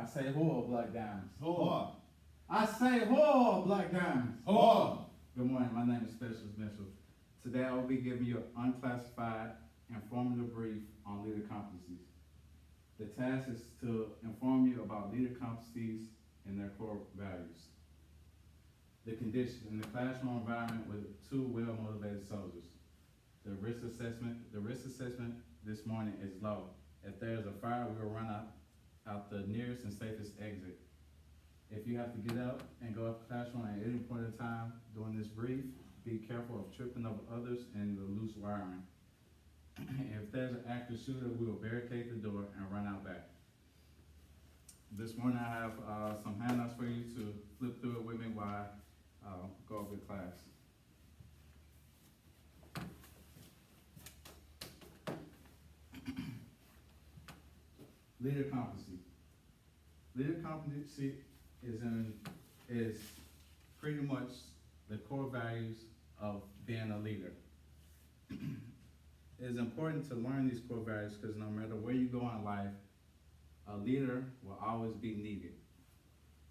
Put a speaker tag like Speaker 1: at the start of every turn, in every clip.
Speaker 1: I say whore, Black Diamonds.
Speaker 2: Whore.
Speaker 1: I say whore, Black Diamonds.
Speaker 2: Whore.
Speaker 1: Good morning, my name is Specialist Mitchell. Today I will be giving you an unclassified, informative brief on leader competencies. The task is to inform you about leader competencies and their core values. The conditions in the classroom environment with two well-motivated soldiers. The risk assessment this morning is low. If there is a fire, we will run out the nearest and safest exit. If you have to get up and go out the classroom at any point in time during this brief, be careful of tripping over others and the loose wiring. If there's an active shooter, we will barricade the door and run out back. This morning I have some handouts for you to flip through it with me while I go over the class. Leader competency. Leader competency is pretty much the core values of being a leader. It is important to learn these core values because no matter where you go in life, a leader will always be needed.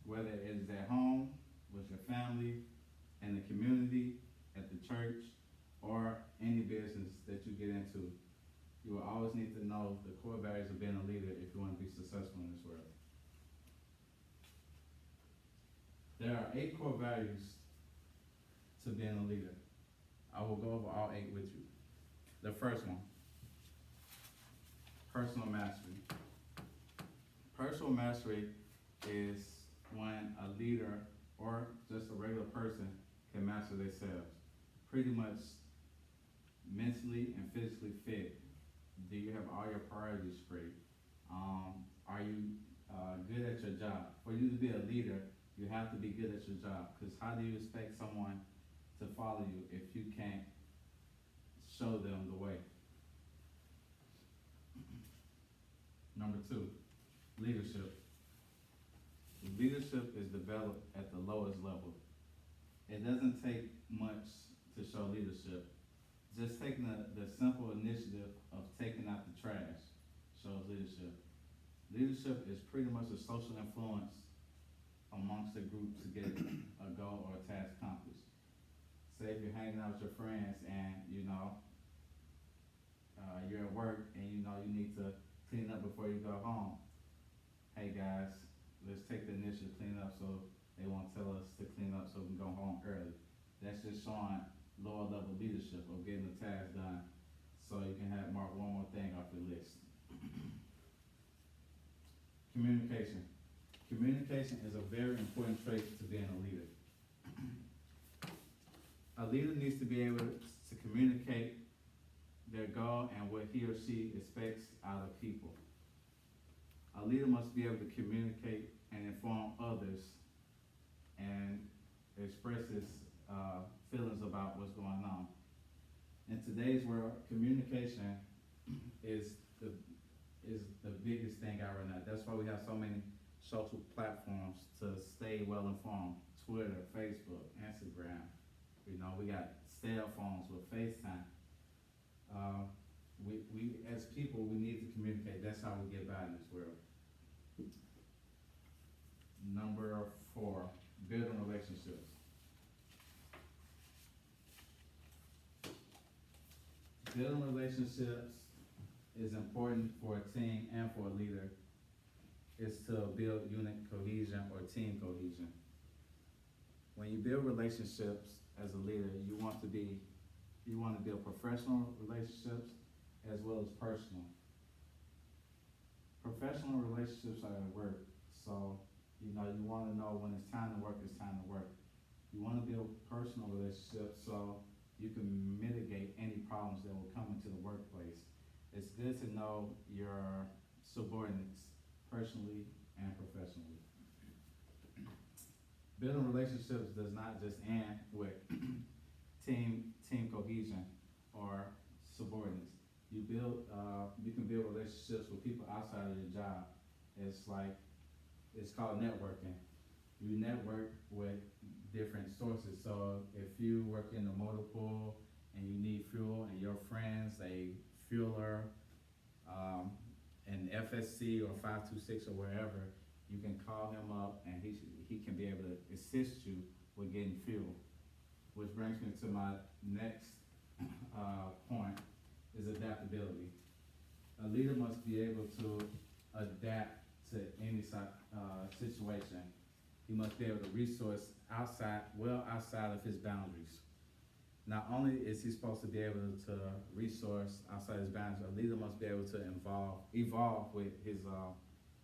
Speaker 1: Whether it is at home, with your family, in the community, at the church, or any business that you get into, you will always need to know the core values of being a leader if you want to be successful in this world. There are 8 core values to being a leader. I will go over all 8 with you. The first one, personal mastery. Personal mastery is when a leader or just a regular person can master themselves. Pretty much mentally and physically fit. Do you have all your priorities straight? Are you good at your job? For you to be a leader, you have to be good at your job. Because how do you expect someone to follow you if you can't show them the way? Number 2, leadership. Leadership is developed at the lowest level. It doesn't take much to show leadership. Just taking the simple initiative of taking out the trash shows leadership. Leadership is pretty much a social influence amongst a group to get a goal or a task accomplished. Say if you're hanging out with your friends and you're at work and you need to clean up before you go home. Hey guys, let's take the initiative to clean up so they won't tell us to clean up so we can go home early. That's just showing lower level leadership of getting the task done so you can have mark one more thing off your list. Communication. Communication is a very important trait to being a leader. A leader needs to be able to communicate their goal and what he or she expects out of people. A leader must be able to communicate and inform others and express his feelings about what's going on. In today's world, communication is the biggest thing out right now. That's why we have so many social platforms to stay well informed. Twitter, Facebook, Instagram. We got cell phones with FaceTime. We as people, we need to communicate. That's how we get by in this world. Number 4, building relationships. Building relationships is important for a team and for a leader. Is to build unit cohesion or team cohesion. When you build relationships as a leader, you want to build professional relationships as well as personal. Professional relationships are at work, so you want to know when it's time to work, it's time to work. You want to build personal relationships so you can mitigate any problems that will come into the workplace. It's good to know your subordinates personally and professionally. Building relationships does not just end with team cohesion or subordinates. You can build relationships with people outside of your job. It's called networking. You network with different sources. So if you work in the motor pool and you need fuel and your friend's a fueler, an FSC or 526 or wherever, you can call him up and he can be able to assist you with getting fuel. Which brings me to my next, point, is adaptability. A leader must be able to adapt to any situation. He must be able to resource outside of his boundaries. Not only is he supposed to be able to resource outside his boundaries, a leader must be able to evolve with his,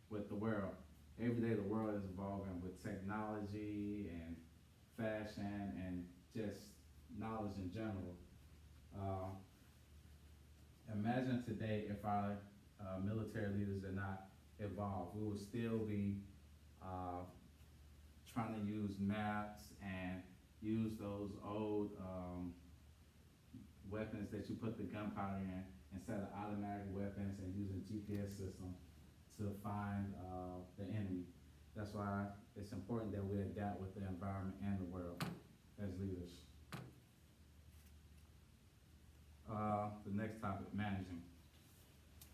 Speaker 1: with the world. Every day the world is evolving with technology and fashion and just knowledge in general. Imagine today if our military leaders did not evolve. We would still be trying to use maps and use those old weapons that you put the gunpowder in instead of automatic weapons and using GPS system to find the enemy. That's why it's important that we adapt with the environment and the world as leaders. The next topic, managing.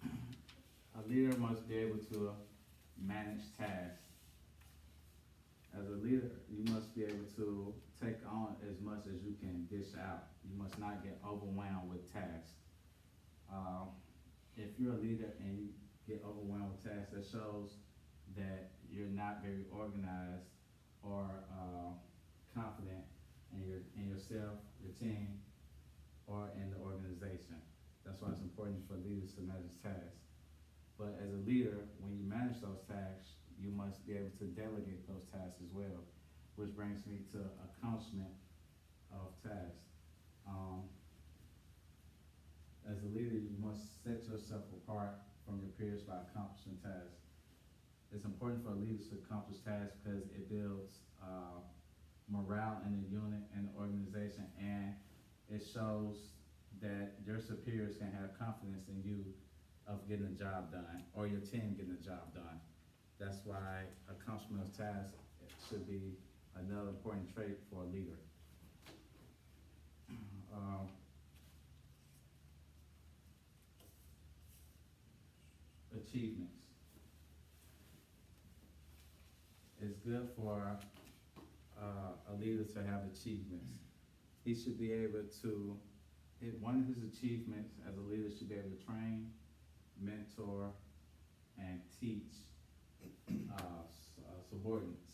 Speaker 1: A leader must be able to manage tasks. As a leader, you must be able to take on as much as you can dish out. You must not get overwhelmed with tasks. If you're a leader and you get overwhelmed with tasks, that shows that you're not very organized or confident in yourself, your team, or in the organization. That's why it's important for leaders to manage tasks. But as a leader, when you manage those tasks, you must be able to delegate those tasks as well, which brings me to accomplishment of tasks. As a leader, you must set yourself apart from your peers by accomplishing tasks. It's important for leaders to accomplish tasks because it builds morale in the unit and the organization, and it shows that your superiors can have confidence in you of getting the job done, or your team getting the job done. That's why accomplishment of tasks should be another important trait for a leader. Achievements. It's good for a leader to have achievements. He should be able to, one of his achievements as a leader should be able to train, mentor, and teach subordinates.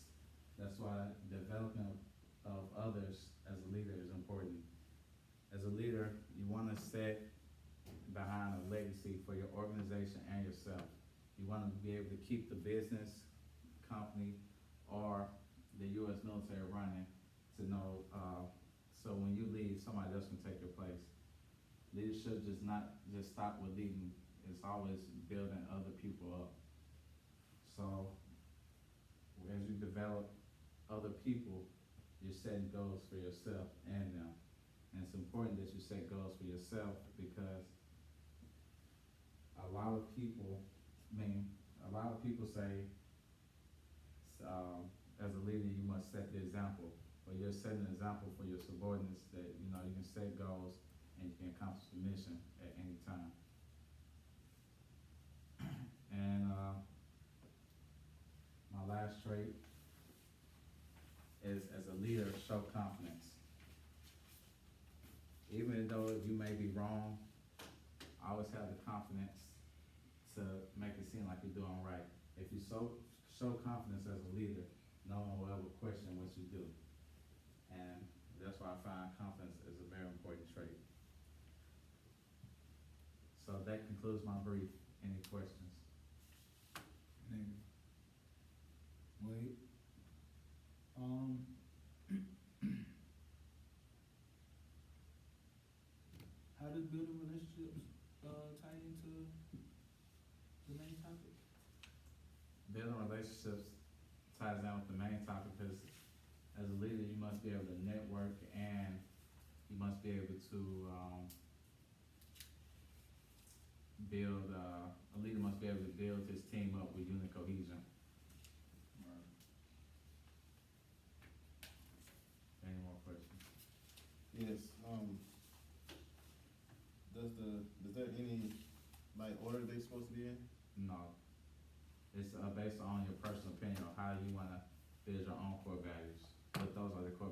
Speaker 1: That's why development of others as a leader is important. As a leader, you want to set behind a legacy for your organization and yourself. You want to be able to keep the business, company, or the U.S. military running to know, so when you leave, somebody else can take your place. Leadership does not just stop with leading, it's always building other people up. So, as you develop other people, you're setting goals for yourself and them. And it's important that you set goals for yourself because a lot of people say, as a leader, you must set the example. But you're setting an example for your subordinates that, you can set goals and you can accomplish the mission at any time. And my last trait is, as a leader, show confidence. Even though you may be wrong, always have the confidence to make it seem like you're doing right. If you show confidence as a leader, no one will ever question what you do. And that's why I find confidence is a very important trait. So that concludes my brief. Any questions?
Speaker 2: Nigga. Wait. How does building relationships tie into the main topic?
Speaker 1: Building relationships ties down with the main topic because as a leader, you must be able to network and you must be able to build, a leader must be able to build his team up with unit cohesion.
Speaker 2: Right.
Speaker 1: Any more questions?
Speaker 3: Yes, does there any, order they supposed to be in?
Speaker 1: No. It's, based on your personal opinion of how you wanna build your own core values. But those are the core